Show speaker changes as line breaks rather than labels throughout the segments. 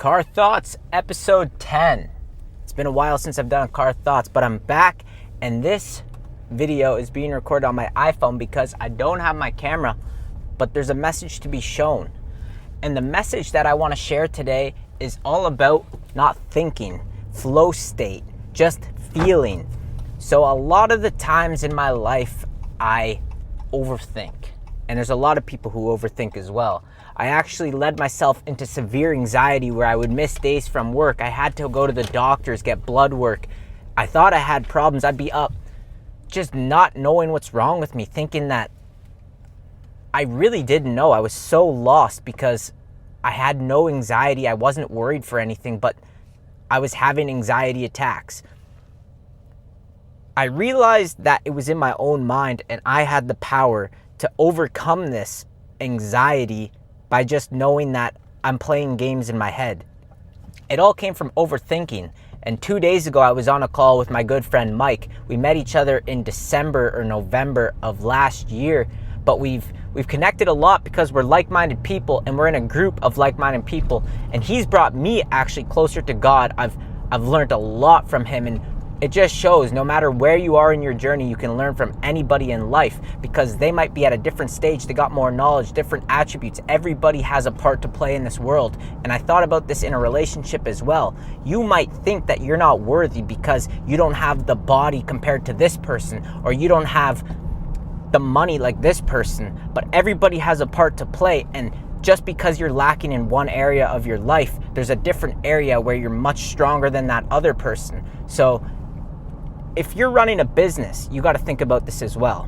Car Thoughts, episode 10. It's been a while since I've done Car Thoughts, but I'm back, and this video is being recorded on my iPhone because I don't have my camera, but there's a message to be shown. And the message that I want to share today is all about not thinking, flow state, just feeling. So a lot of the times in my life, I overthink. And there's a lot of people who overthink as well. I actually led myself into severe anxiety where I would miss days from work. I had to go to the doctors, get blood work. I thought I had problems. I'd be up just not knowing what's wrong with me, thinking that I really didn't know. I was so lost because I had no anxiety. I wasn't worried for anything, but I was having anxiety attacks. I realized that it was in my own mind and I had the power to overcome this anxiety by just knowing that I'm playing games in my head. It all came from overthinking. And 2 days ago, I was on a call with my good friend Mike. We met each other in December or November of last year, but we've connected a lot because we're like-minded people and we're in a group of like-minded people. And he's brought me actually closer to God. I've learned a lot from him, and it just shows no matter where you are in your journey, you can learn from anybody in life because they might be at a different stage. They got more knowledge, different attributes. Everybody has a part to play in this world. And I thought about this in a relationship as well. You might think that you're not worthy because you don't have the body compared to this person, or you don't have the money like this person, but everybody has a part to play. And just because you're lacking in one area of your life, there's a different area where you're much stronger than that other person. So if you're running a business, you got to think about this as well.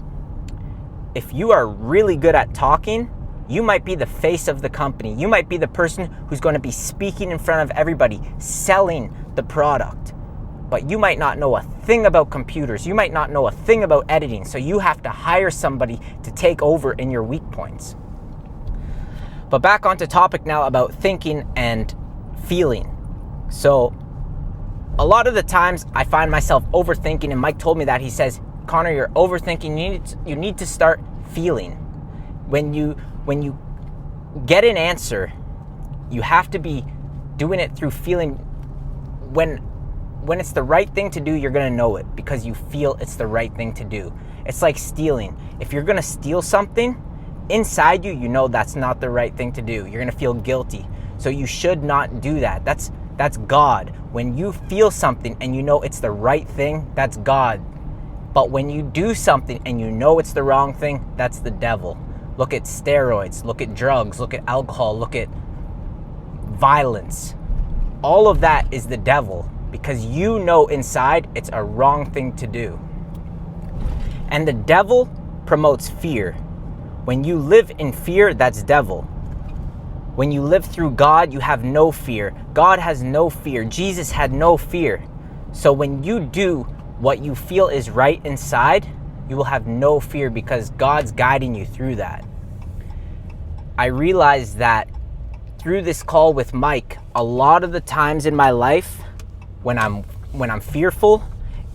If you are really good at talking, you might be the face of the company. You might be the person who's going to be speaking in front of everybody, selling the product. But you might not know a thing about computers. You might not know a thing about editing. So you have to hire somebody to take over in your weak points. But back onto topic now about thinking and feeling. So a lot of the times I find myself overthinking, and Mike told me that. He says, Connor, you're overthinking. You need to start feeling. When you get an answer, you have to be doing it through feeling. When it's the right thing to do, you're going to know it because you feel it's the right thing to do. It's like stealing. If you're going to steal something, inside you, you know that's not the right thing to do. You're going to feel guilty. So you should not do that. That's God. When you feel something and you know it's the right thing, that's God. But when you do something and you know it's the wrong thing, that's the devil. Look at steroids, look at drugs, look at alcohol, look at violence. All of that is the devil because you know inside it's a wrong thing to do. And the devil promotes fear. When you live in fear, that's devil. When you live through God, you have no fear. God has no fear. Jesus had no fear. So when you do what you feel is right inside, you will have no fear because God's guiding you through that. I realized that through this call with Mike, a lot of the times in my life when I'm fearful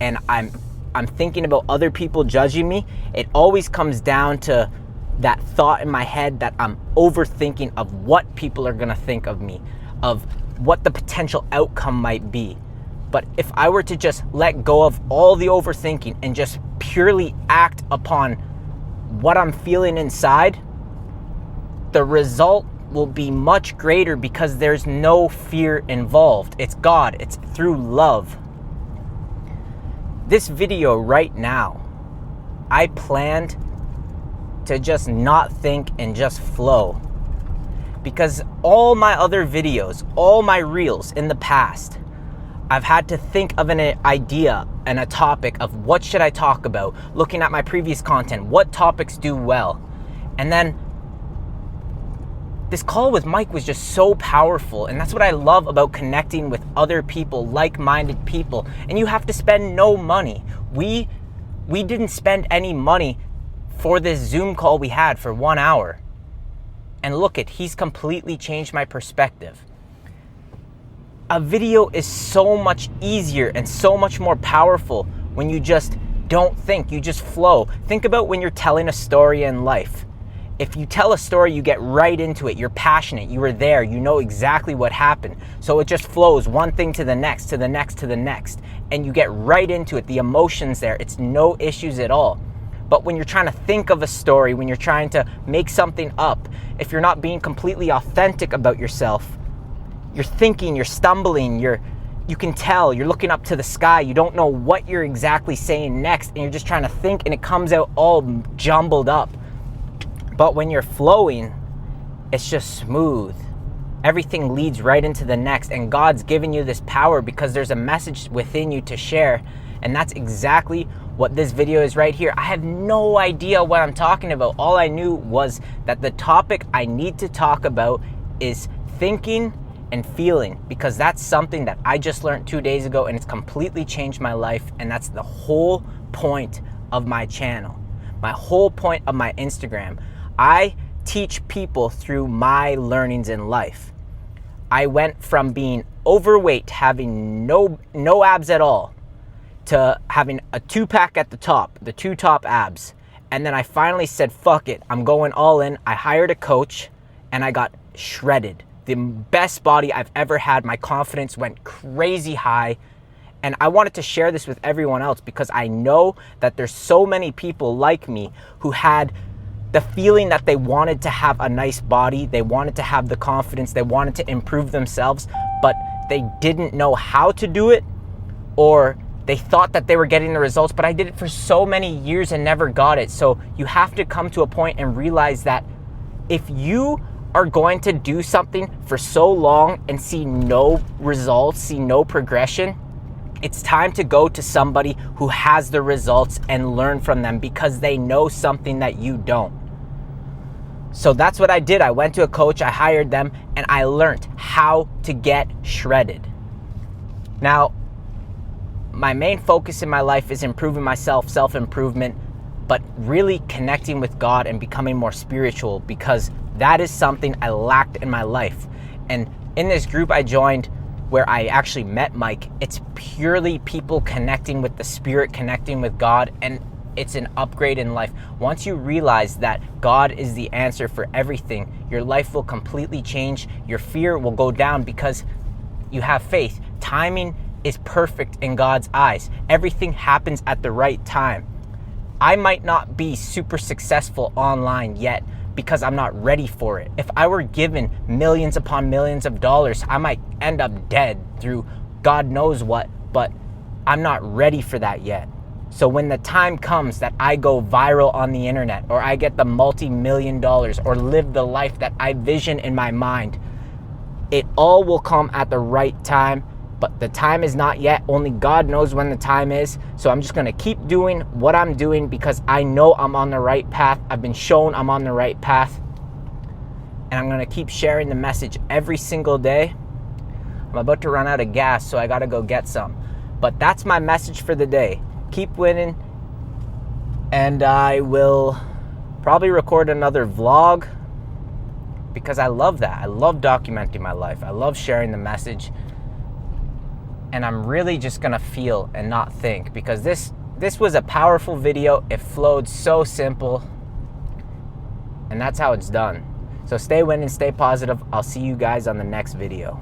and I'm thinking about other people judging me, it always comes down to that thought in my head that I'm overthinking of what people are gonna think of me, of what the potential outcome might be. But if I were to just let go of all the overthinking and just purely act upon what I'm feeling inside, the result will be much greater because there's no fear involved. It's God, it's through love. This video right now, I planned to just not think and just flow. Because all my other videos, all my reels in the past, I've had to think of an idea and a topic of what should I talk about, looking at my previous content, what topics do well. And then this call with Mike was just so powerful, and that's what I love about connecting with other people, like-minded people. And you have to spend no money. We didn't spend any money for this Zoom call we had for 1 hour. And look he's completely changed my perspective. A video is so much easier and so much more powerful when you just don't think, you just flow. Think about when you're telling a story in life. If you tell a story, you get right into it. You're passionate. You were there. You know exactly what happened. So it just flows one thing to the next, to the next, to the next. And you get right into it. The emotion's there. It's no issues at all. But when you're trying to think of a story, when you're trying to make something up, if you're not being completely authentic about yourself, you're thinking, you're stumbling, you can tell, you're looking up to the sky. You don't know what you're exactly saying next. And you're just trying to think, and it comes out all jumbled up. But when you're flowing, it's just smooth. Everything leads right into the next. And God's given you this power because there's a message within you to share. And that's exactly what this video is right here. I have no idea what I'm talking about. All I knew was that the topic I need to talk about is thinking and feeling, because that's something that I just learned 2 days ago, and it's completely changed my life. And that's the whole point of my channel, my whole point of my Instagram. I teach people through my learnings in life. I went from being overweight, having no abs at all, to having a 2-pack at the top, the 2 top abs. And then I finally said, fuck it, I'm going all in. I hired a coach and I got shredded. The best body I've ever had. My confidence went crazy high. And I wanted to share this with everyone else because I know that there's so many people like me who had the feeling that they wanted to have a nice body, they wanted to have the confidence, they wanted to improve themselves, but they didn't know how to do it, or they thought that they were getting the results, but I did it for so many years and never got it. So you have to come to a point and realize that if you are going to do something for so long and see no results, see no progression, it's time to go to somebody who has the results and learn from them, because they know something that you don't. So that's what I did. I went to a coach, I hired them, and I learned how to get shredded. Now, my main focus in my life is improving myself, self-improvement, but really connecting with God and becoming more spiritual, because that is something I lacked in my life. And in this group I joined, where I actually met Mike, it's purely people connecting with the Spirit, connecting with God, and it's an upgrade in life. Once you realize that God is the answer for everything, your life will completely change. Your fear will go down because you have faith. Timing is perfect in God's eyes. Everything happens at the right time. I might not be super successful online yet because I'm not ready for it. If I were given millions upon millions of dollars, I might end up dead through God knows what, but I'm not ready for that yet. So when the time comes that I go viral on the internet, or I get the multi-million dollars, or live the life that I vision in my mind, it all will come at the right time. But the time is not yet. Only God knows when the time is. So I'm just gonna keep doing what I'm doing because I know I'm on the right path. I've been shown I'm on the right path. And I'm gonna keep sharing the message every single day. I'm about to run out of gas, so I gotta go get some. But that's my message for the day. Keep winning. And I will probably record another vlog because I love that. I love documenting my life. I love sharing the message. And I'm really just gonna feel and not think, because this was a powerful video. It flowed so simple, and that's how it's done. So stay winning, stay positive. I'll see you guys on the next video.